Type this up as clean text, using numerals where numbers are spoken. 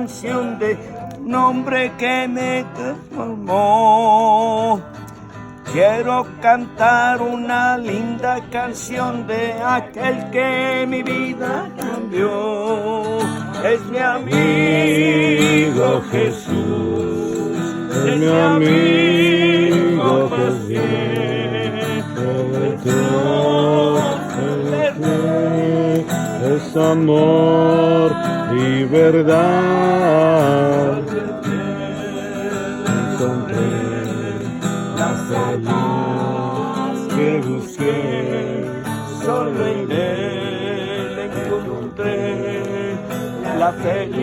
canción de un hombre que me transformó. Quiero cantar una linda canción de aquel que mi vida cambió. Es mi amigo Jesús, es mi amigo paciente. Es amor y verdad. Encontré La paz que busqué, solo en él encontré la felicidad.